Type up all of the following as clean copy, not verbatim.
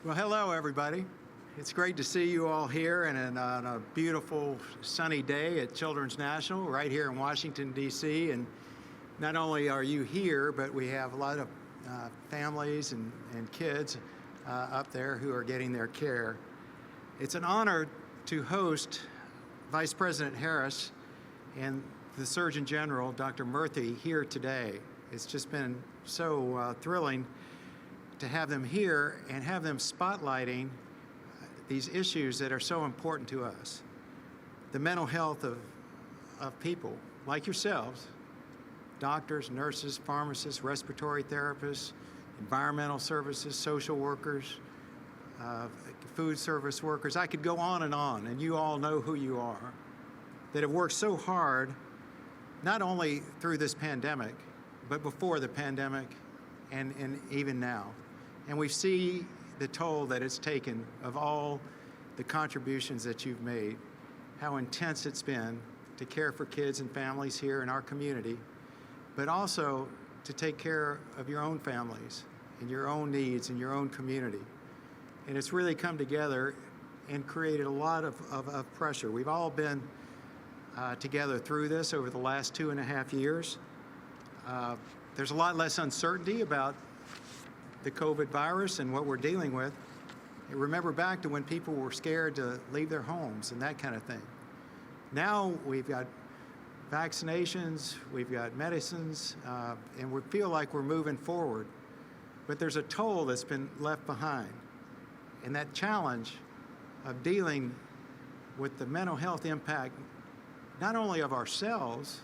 Well, hello, everybody. It's great to see you all here and on a beautiful sunny day at Children's National right here in Washington, D.C. And not only are you here, but we have a lot of families and kids up there who are getting their care. It's an honor to host Vice President Harris and the Surgeon General, Dr. Murthy, here today. It's just been so thrilling to have them here and have them spotlighting these issues that are so important to us. The mental health of people like yourselves, doctors, nurses, pharmacists, respiratory therapists, environmental services, social workers, food service workers. I could go on, and you all know who you are, that have worked so hard, not only through this pandemic, but before the pandemic and even now. And we see the toll that it's taken of all the contributions that you've made, how intense it's been to care for kids and families here in our community, but also to take care of your own families and your own needs and your own community. And it's really come together and created a lot of pressure. We've all been together through this over the last 2.5 years. There's a lot less uncertainty about the COVID virus and what we're dealing with. And remember back to when people were scared to leave their homes and that kind of thing. Now we've got vaccinations, we've got medicines, and we feel like we're moving forward. But there's a toll that's been left behind. And that challenge of dealing with the mental health impact, not only of ourselves,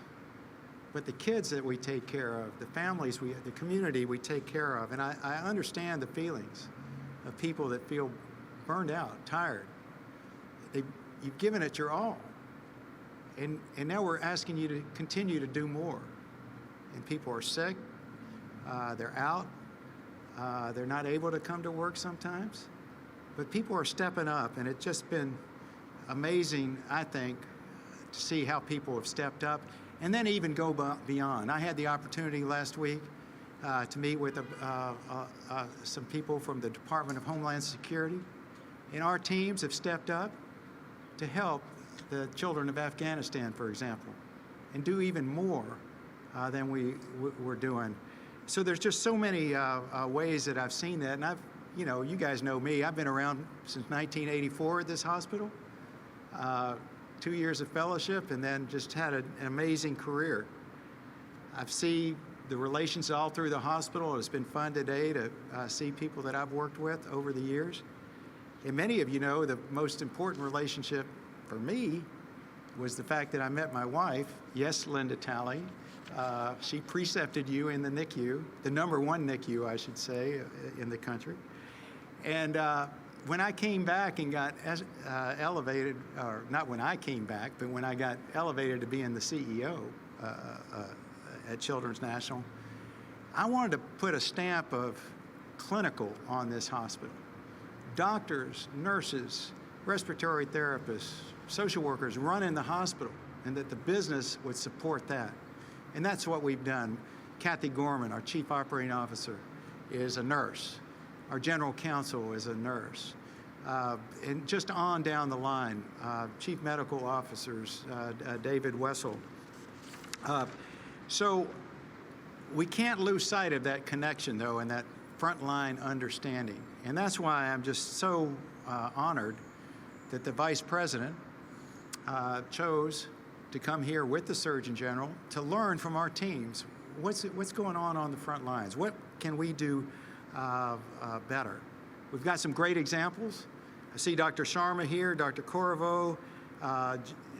but the kids that we take care of, the families, the community we take care of. And I understand the feelings of people that feel burned out, tired. You've given it your all. And now we're asking you to continue to do more. And people are sick, they're out, they're not able to come to work sometimes. But people are stepping up, and it's just been amazing, I think, to see how people have stepped up and then even go beyond. I had the opportunity last week to meet with some people from the Department of Homeland Security, and our teams have stepped up to help the children of Afghanistan, for example, and do even more than we're doing. So there's just so many ways that I've seen that, and you guys know me. I've been around since 1984 at this hospital. 2 years of fellowship, and then just had an amazing career. I've seen the relations all through the hospital. It's been fun today to see people that I've worked with over the years. And many of you know the most important relationship for me was the fact that I met my wife, yes, Linda Talley. She precepted you in the NICU, the #1 NICU, I should say, in the country. And when I came back and got elevated, or not when I came back, but when I got elevated to being the CEO at Children's National, I wanted to put a stamp of clinical on this hospital. Doctors, nurses, respiratory therapists, social workers running the hospital, and that the business would support that. And that's what we've done. Kathy Gorman, our Chief Operating Officer, is a nurse. Our general counsel is a nurse. And just on down the line, chief medical officers, David Wessel. So we can't lose sight of that connection, though, and that frontline understanding. And that's why I'm just so honored that the Vice President chose to come here with the Surgeon General to learn from our teams. What's going on the front lines? What can we do better? We've got some great examples. I see Dr. Sharma here, Dr. Corriveau,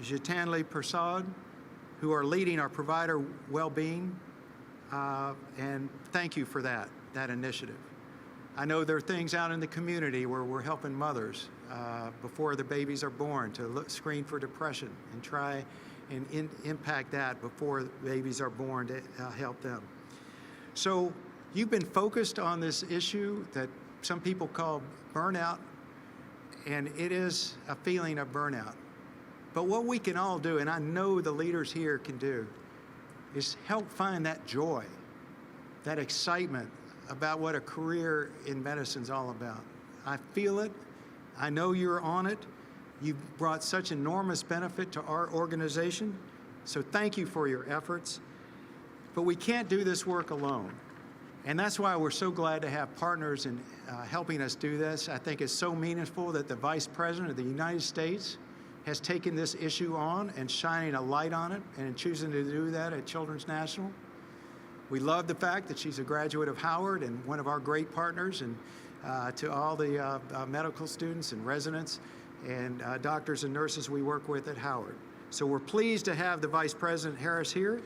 Jitanli Prasad, who are leading our provider well-being, and thank you for that initiative. I know there are things out in the community where we're helping mothers before the babies are born to screen for depression and try and impact that before babies are born to help them. So you've been focused on this issue that some people call burnout, and it is a feeling of burnout. But what we can all do, and I know the leaders here can do, is help find that joy, that excitement about what a career in medicine is all about. I feel it. I know you're on it. You've brought such enormous benefit to our organization, so thank you for your efforts. But we can't do this work alone. And that's why we're so glad to have partners in helping us do this. I think it's so meaningful that the Vice President of the United States has taken this issue on and shining a light on it and choosing to do that at Children's National. We love the fact that she's a graduate of Howard and one of our great partners, and to all the medical students and residents and doctors and nurses we work with at Howard. So we're pleased to have the Vice President Harris here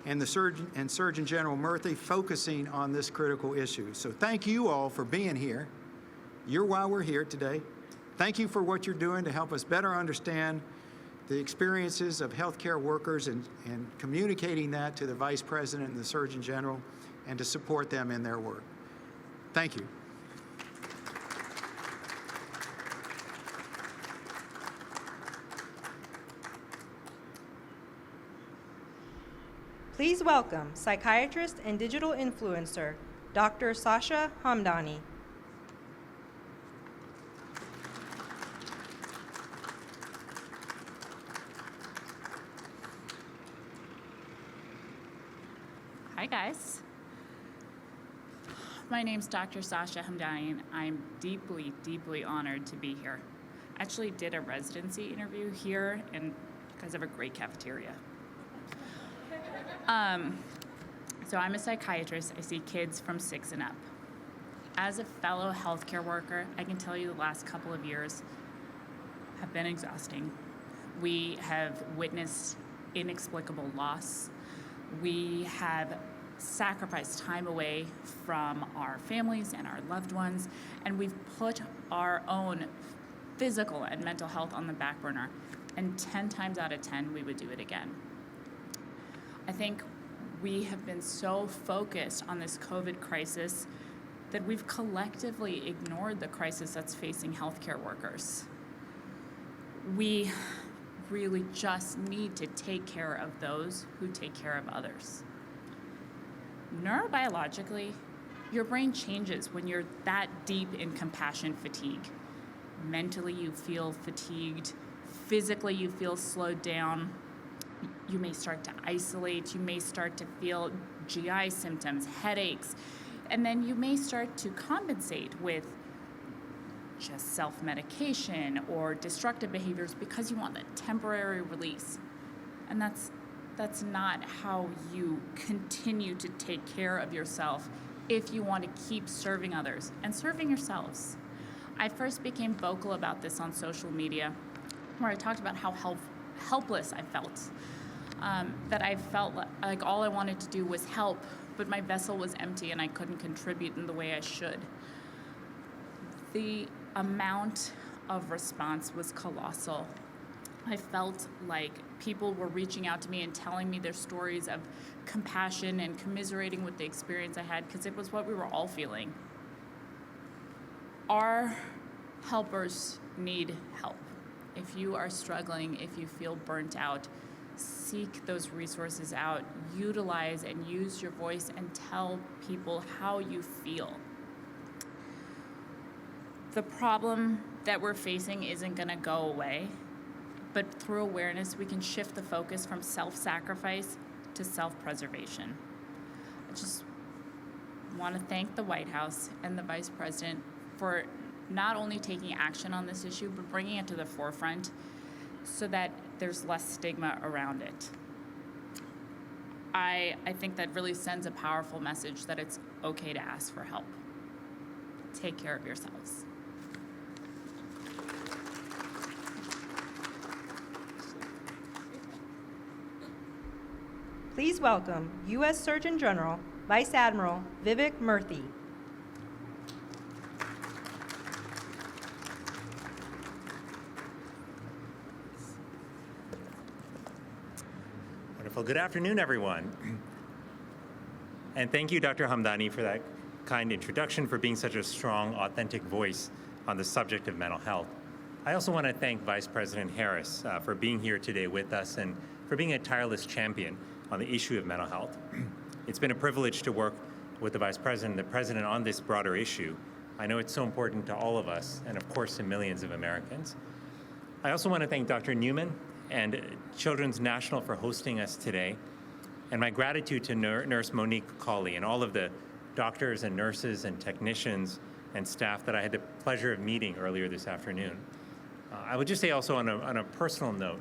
and the Surgeon General Murthy focusing on this critical issue. So thank you all for being here. You're why we're here today. Thank you for what you're doing to help us better understand the experiences of healthcare workers and communicating that to the Vice President and the Surgeon General and to support them in their work. Thank you. Please welcome psychiatrist and digital influencer, Dr. Sasha Hamdani. Hi guys. My name's Dr. Sasha Hamdani, and I'm deeply, deeply honored to be here. I actually did a residency interview here, and you guys have a great cafeteria. So I'm a psychiatrist. I see kids from 6 and up. As a fellow healthcare worker, I can tell you the last couple of years have been exhausting. We have witnessed inexplicable loss. We have sacrificed time away from our families and our loved ones, and we've put our own physical and mental health on the back burner, and 10 times out of 10, we would do it again. I think we have been so focused on this COVID crisis that we've collectively ignored the crisis that's facing healthcare workers. We really just need to take care of those who take care of others. Neurobiologically, your brain changes when you're that deep in compassion fatigue. Mentally, you feel fatigued. Physically, you feel slowed down. You may start to isolate. You may start to feel GI symptoms, headaches, and then you may start to compensate with just self-medication or destructive behaviors because you want that temporary release. And that's not how you continue to take care of yourself if you want to keep serving others and serving yourselves. I first became vocal about this on social media, where I talked about how helpless I felt. That I felt like all I wanted to do was help, but my vessel was empty and I couldn't contribute in the way I should. The amount of response was colossal. I felt like people were reaching out to me and telling me their stories of compassion and commiserating with the experience I had, because it was what we were all feeling. Our helpers need help. If you are struggling, if you feel burnt out, seek those resources out, utilize and use your voice and tell people how you feel. The problem that we're facing isn't going to go away, but through awareness, we can shift the focus from self-sacrifice to self-preservation. I just want to thank the White House and the Vice President for not only taking action on this issue, but bringing it to the forefront so that there's less stigma around it. I think that really sends a powerful message that it's okay to ask for help. Take care of yourselves. Please welcome U.S. Surgeon General, Vice Admiral Vivek Murthy. Wonderful. Good afternoon, everyone. And thank you, Dr. Hamdani, for that kind introduction, for being such a strong, authentic voice on the subject of mental health. I also want to thank Vice President Harris for being here today with us and for being a tireless champion on the issue of mental health. It's been a privilege to work with the Vice President and the President on this broader issue, I know it's so important to all of us, and of course to millions of Americans. I also want to thank Dr. Newman and Children's National for hosting us today, and my gratitude to Nurse Monique Cawley and all of the doctors and nurses and technicians and staff that I had the pleasure of meeting earlier this afternoon. I would just say also on a personal note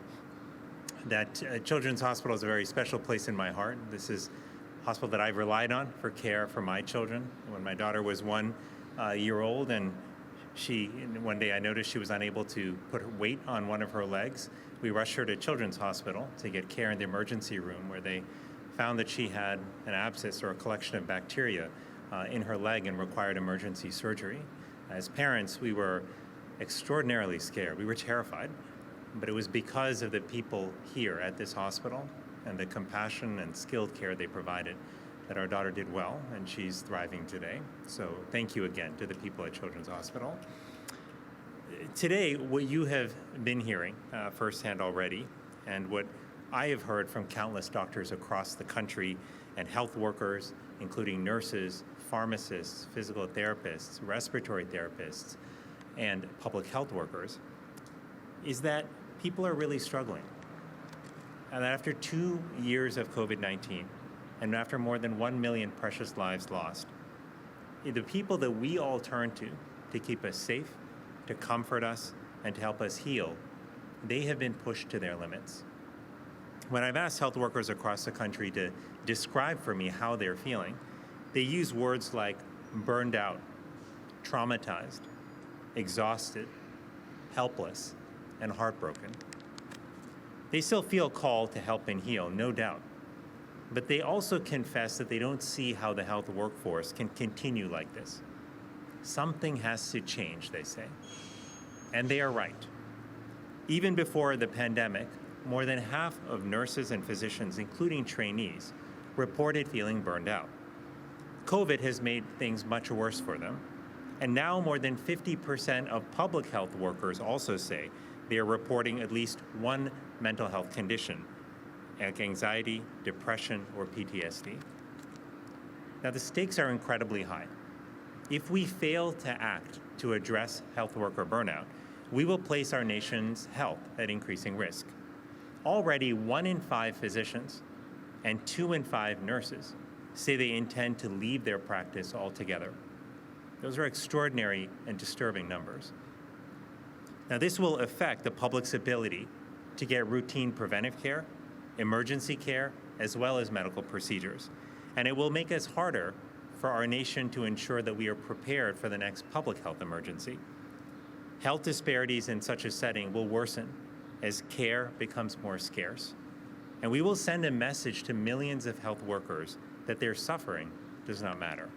that Children's Hospital is a very special place in my heart. This is a hospital that I've relied on for care for my children. When my daughter was 1 year old and one day I noticed she was unable to put her weight on one of her legs, we rushed her to Children's Hospital to get care in the emergency room, where they found that she had an abscess or a collection of bacteria in her leg and required emergency surgery. As parents, we were extraordinarily scared. We were terrified, but it was because of the people here at this hospital and the compassion and skilled care they provided that our daughter did well, and she's thriving today. So thank you again to the people at Children's Hospital. Today, what you have been hearing firsthand already, and what I have heard from countless doctors across the country and health workers, including nurses, pharmacists, physical therapists, respiratory therapists, and public health workers, is that people are really struggling. And that after 2 years of COVID-19, and after more than 1 million precious lives lost, the people that we all turn to keep us safe, to comfort us, and to help us heal, they have been pushed to their limits. When I've asked health workers across the country to describe for me how they're feeling, they use words like burned out, traumatized, exhausted, helpless, and heartbroken. They still feel called to help and heal, no doubt. But they also confess that they don't see how the health workforce can continue like this. Something has to change, they say. And they are right. Even before the pandemic, more than half of nurses and physicians, including trainees, reported feeling burned out. COVID has made things much worse for them. And now more than 50% of public health workers also say they are reporting at least one mental health condition, like anxiety, depression, or PTSD. Now, the stakes are incredibly high. If we fail to act to address health worker burnout, we will place our nation's health at increasing risk. Already 1 in 5 physicians and 2 in 5 nurses say they intend to leave their practice altogether. Those are extraordinary and disturbing numbers. Now, this will affect the public's ability to get routine preventive care, emergency care, as well as medical procedures. And it will make us harder for our nation to ensure that we are prepared for the next public health emergency. Health disparities in such a setting will worsen as care becomes more scarce. And we will send a message to millions of health workers that their suffering does not matter.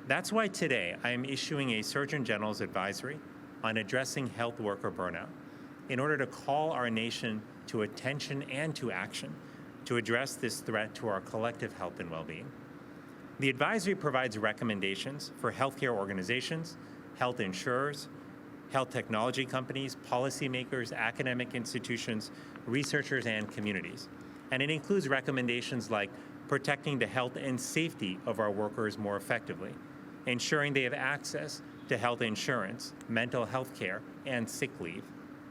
That's why today I am issuing a Surgeon General's advisory on addressing health worker burnout in order to call our nation to attention and to action to address this threat to our collective health and well-being. The advisory provides recommendations for healthcare organizations, health insurers, health technology companies, policymakers, academic institutions, researchers, and communities. And it includes recommendations like protecting the health and safety of our workers more effectively, ensuring they have access to health insurance, mental health care, and sick leave,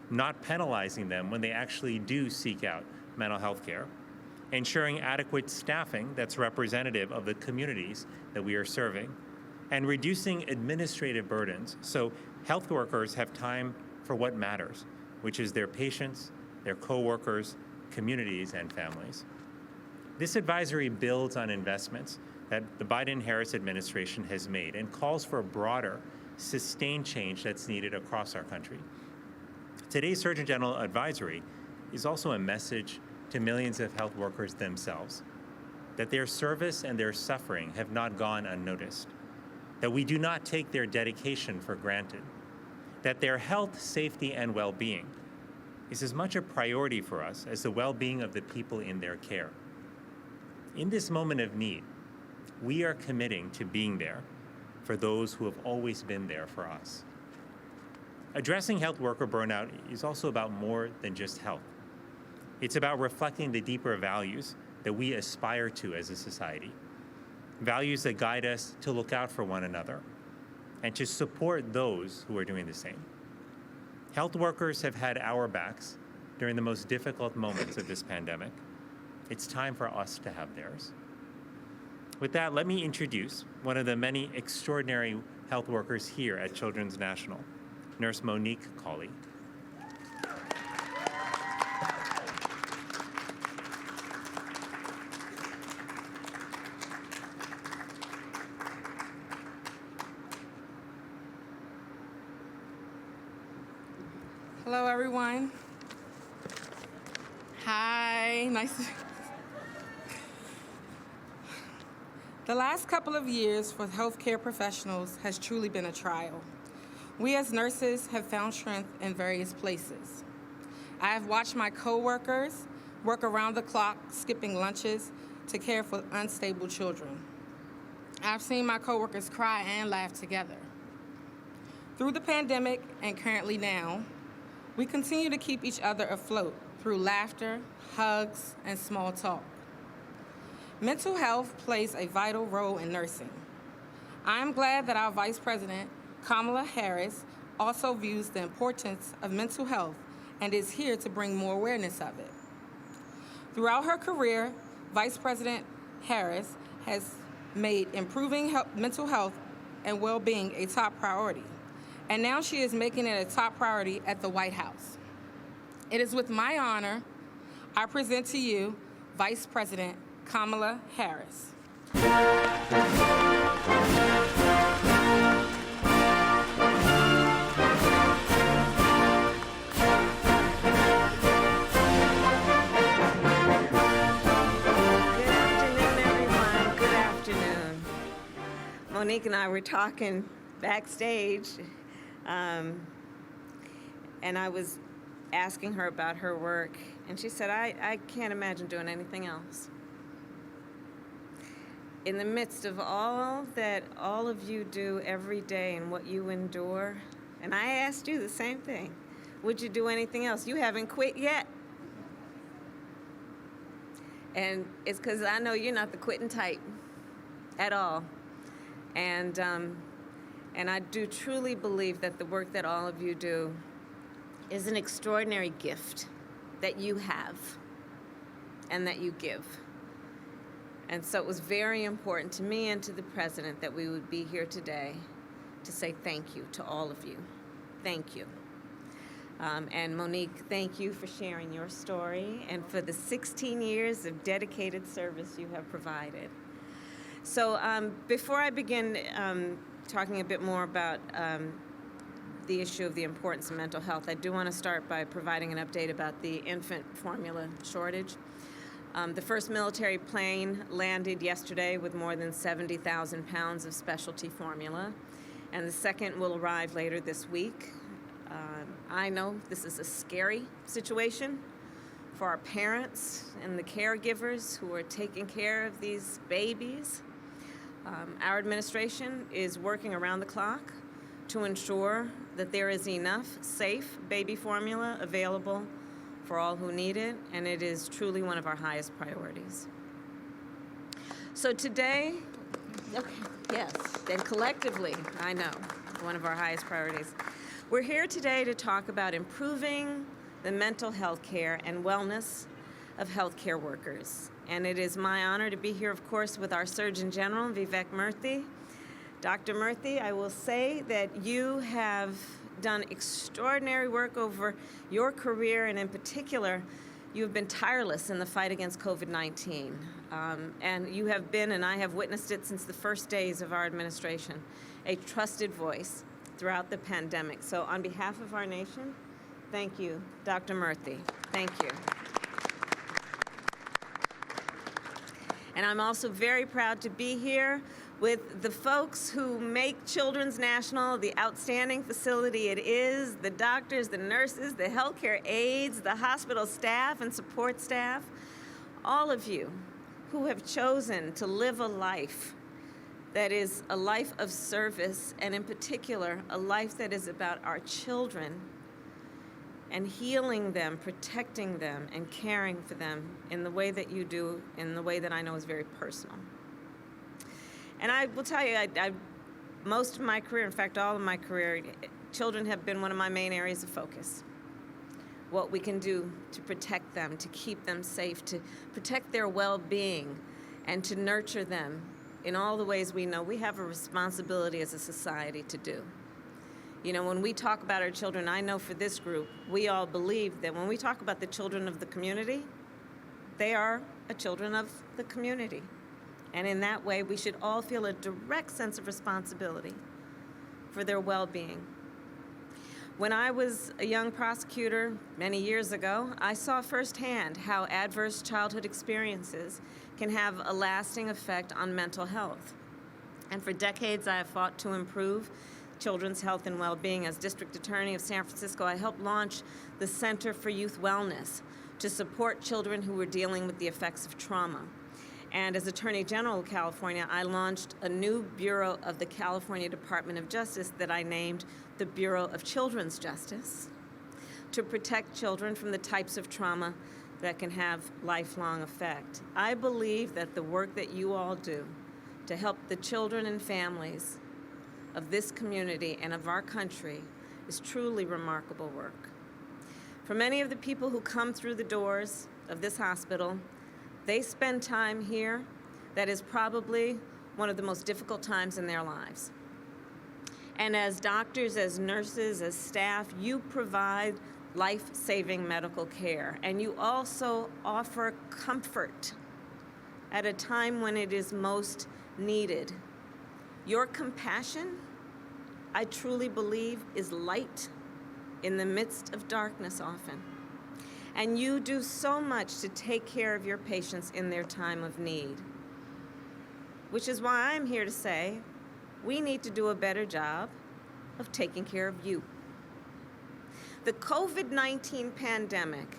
not penalizing them when they actually do seek out mental health care, ensuring adequate staffing that's representative of the communities that we are serving, and reducing administrative burdens so health workers have time for what matters, which is their patients, their coworkers, communities, and families. This advisory builds on investments that the Biden-Harris administration has made and calls for a broader, sustained change that's needed across our country. Today's Surgeon General advisory is also a message to millions of health workers themselves, that their service and their suffering have not gone unnoticed, that we do not take their dedication for granted, that their health, safety, and well-being is as much a priority for us as the well-being of the people in their care. In this moment of need, we are committing to being there for those who have always been there for us. Addressing health worker burnout is also about more than just health. It's about reflecting the deeper values that we aspire to as a society, values that guide us to look out for one another, and to support those who are doing the same. Health workers have had our backs during the most difficult moments of this pandemic. It's time for us to have theirs. With that, let me introduce one of the many extraordinary health workers here at Children's National, Nurse Monique Cawley. Hello, everyone. Hi, nice. The last couple of years for healthcare professionals has truly been a trial. We as nurses have found strength in various places. I have watched my coworkers work around the clock, skipping lunches to care for unstable children. I've seen my coworkers cry and laugh together. Through the pandemic and currently now, we continue to keep each other afloat through laughter, hugs, and small talk. Mental health plays a vital role in nursing. I'm glad that our Vice President, Kamala Harris, also views the importance of mental health and is here to bring more awareness of it. Throughout her career, Vice President Harris has made improving mental health and well-being a top priority. And now she is making it a top priority at the White House. It is with my honor I present to you Vice President Kamala Harris. Monique and I were talking backstage, and I was asking her about her work, and she said, I can't imagine doing anything else. In the midst of all that all of you do every day and what you endure, and I asked you the same thing, would you do anything else? You haven't quit yet. And it's because I know you're not the quitting type at all. And I do truly believe that the work that all of you do is an extraordinary gift that you have and that you give. And so it was very important to me and to the President that we would be here today to say thank you to all of you. Thank you. And Monique, thank you for sharing your story and for the 16 years of dedicated service you have provided. So before I begin talking a bit more about the issue of the importance of mental health, I do want to start by providing an update about the infant formula shortage. The first military plane landed yesterday with more than 70,000 pounds of specialty formula, and the second will arrive later this week. I know this is a scary situation for our parents and the caregivers who are taking care of these babies. Our administration is working around the clock to ensure that there is enough safe baby formula available for all who need it, and it is truly one of our highest priorities. So today, yes, and collectively, I know, one of our highest priorities. We're here today to talk about improving the mental health care and wellness of healthcare workers. And it is my honor to be here, of course, with our Surgeon General, Vivek Murthy. Dr. Murthy, I will say that you have done extraordinary work over your career, and in particular, you have been tireless in the fight against COVID-19. And you have been, and I have witnessed it since the first days of our administration, a trusted voice throughout the pandemic. So on behalf of our nation, thank you, Dr. Murthy. Thank you. And I'm also very proud to be here with the folks who make Children's National the outstanding facility it is, the doctors, the nurses, the healthcare aides, the hospital staff and support staff, all of you who have chosen to live a life that is a life of service, and in particular, a life that is about our children and healing them, protecting them, and caring for them in the way that you do, in the way that I know is very personal. And I will tell you, most of my career, in fact, all of my career, children have been one of my main areas of focus. What we can do to protect them, to keep them safe, to protect their well-being, and to nurture them in all the ways we know we have a responsibility as a society to do. You know, when we talk about our children, I know for this group, we all believe that when we talk about the children of the community, they are children of the community. And in that way, we should all feel a direct sense of responsibility for their well-being. When I was a young prosecutor many years ago, I saw firsthand how adverse childhood experiences can have a lasting effect on mental health. And for decades, I have fought to improve children's health and well-being. As District Attorney of San Francisco, I helped launch the Center for Youth Wellness to support children who were dealing with the effects of trauma. And as Attorney General of California, I launched a new bureau of the California Department of Justice that I named the Bureau of Children's Justice, to protect children from the types of trauma that can have lifelong effect. I believe that the work that you all do to help the children and families of this community and of our country is truly remarkable work. For many of the people who come through the doors of this hospital, they spend time here that is probably one of the most difficult times in their lives. And as doctors, as nurses, as staff, you provide life-saving medical care, and you also offer comfort at a time when it is most needed. Your compassion, I truly believe, is light in the midst of darkness often. And you do so much to take care of your patients in their time of need. Which is why I'm here to say we need to do a better job of taking care of you. The COVID-19 pandemic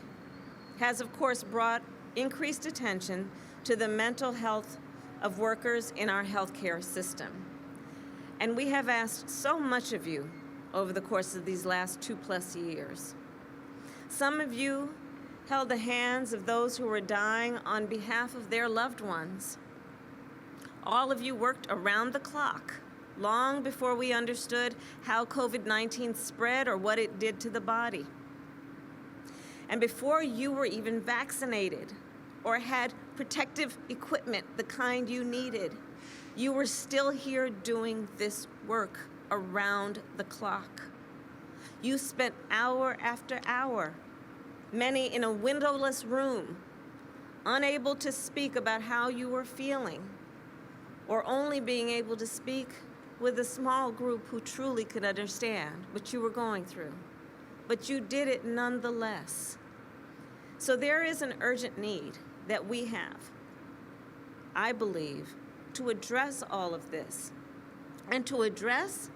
has, of course, brought increased attention to the mental health of workers in our healthcare system. And we have asked so much of you over the course of these last 2+ years. Some of you held the hands of those who were dying on behalf of their loved ones. All of you worked around the clock, long before we understood how COVID-19 spread or what it did to the body. And before you were even vaccinated or had protective equipment, the kind you needed, you were still here doing this work around the clock. You spent hour after hour, many in a windowless room, unable to speak about how you were feeling, or only being able to speak with a small group who truly could understand what you were going through. But you did it nonetheless. So there is an urgent need that we have, I believe, to address all of this, and to address,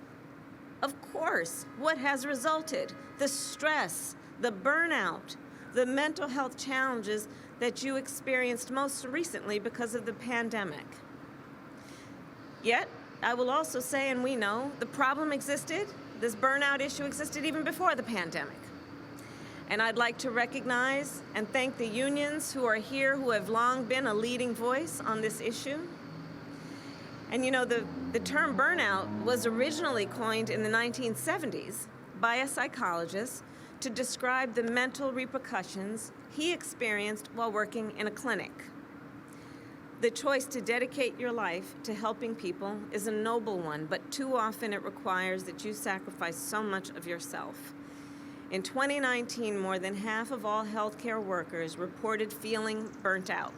of course, what has resulted, the stress, the burnout, the mental health challenges that you experienced most recently because of the pandemic. Yet, I will also say, and we know, the problem existed, this burnout issue existed even before the pandemic. And I'd like to recognize and thank the unions who are here, who have long been a leading voice on this issue. And you know, the term burnout was originally coined in the 1970s by a psychologist to describe the mental repercussions he experienced while working in a clinic. The choice to dedicate your life to helping people is a noble one, but too often it requires that you sacrifice so much of yourself. In 2019, more than half of all healthcare workers reported feeling burnt out.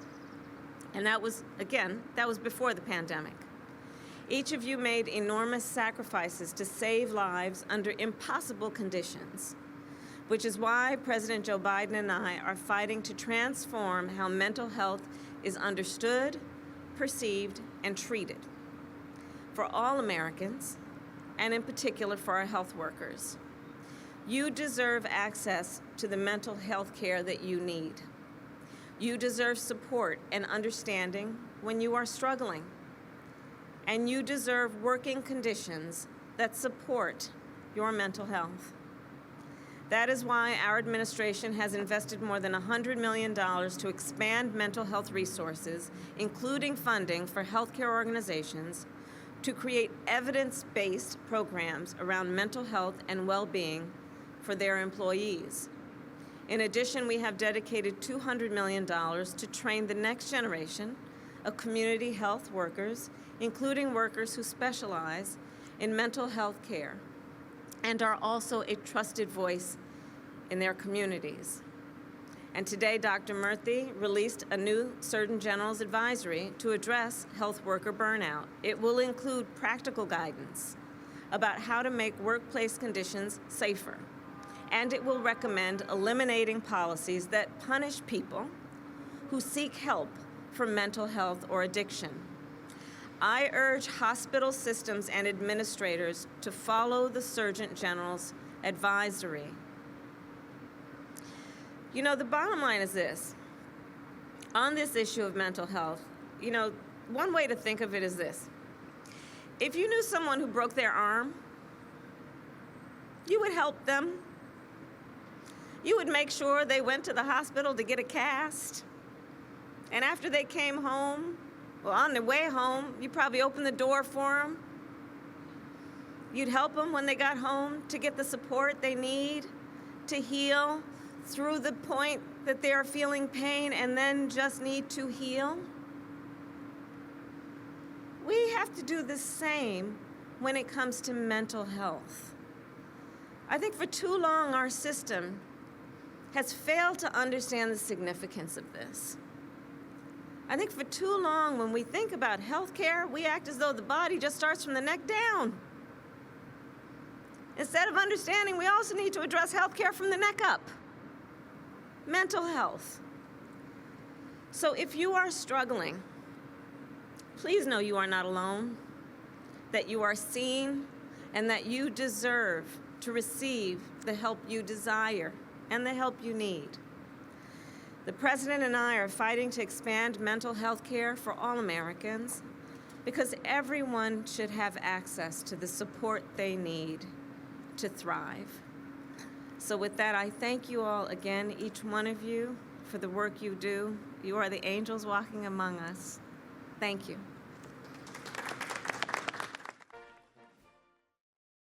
And that was, again, that was before the pandemic. Each of you made enormous sacrifices to save lives under impossible conditions, which is why President Joe Biden and I are fighting to transform how mental health is understood, perceived, and treated for all Americans, and in particular for our health workers. You deserve access to the mental health care that you need. You deserve support and understanding when you are struggling. And you deserve working conditions that support your mental health. That is why our administration has invested more than $100 million to expand mental health resources, including funding for healthcare organizations to create evidence-based programs around mental health and well-being for their employees. In addition, we have dedicated $200 million to train the next generation of community health workers, including workers who specialize in mental health care and are also a trusted voice in their communities. And today, Dr. Murthy released a new Surgeon General's advisory to address health worker burnout. It will include practical guidance about how to make workplace conditions safer. And it will recommend eliminating policies that punish people who seek help for mental health or addiction. I urge hospital systems and administrators to follow the Surgeon General's advisory. You know, the bottom line is this. On this issue of mental health, you know, one way to think of it is this. If you knew someone who broke their arm, you would help them. You would make sure they went to the hospital to get a cast. And after they came home, well, on their way home, you probably opened the door for them. You'd help them when they got home to get the support they need to heal through the point that they are feeling pain and then just need to heal. We have to do the same when it comes to mental health. I think for too long our system has failed to understand the significance of this. I think for too long when we think about health care, we act as though the body just starts from the neck down. Instead of understanding, we also need to address health care from the neck up. Mental health. So if you are struggling, please know you are not alone, that you are seen, and that you deserve to receive the help you desire and the help you need. The President and I are fighting to expand mental health care for all Americans because everyone should have access to the support they need to thrive. So with that, I thank you all again, each one of you, for the work you do. You are the angels walking among us. Thank you.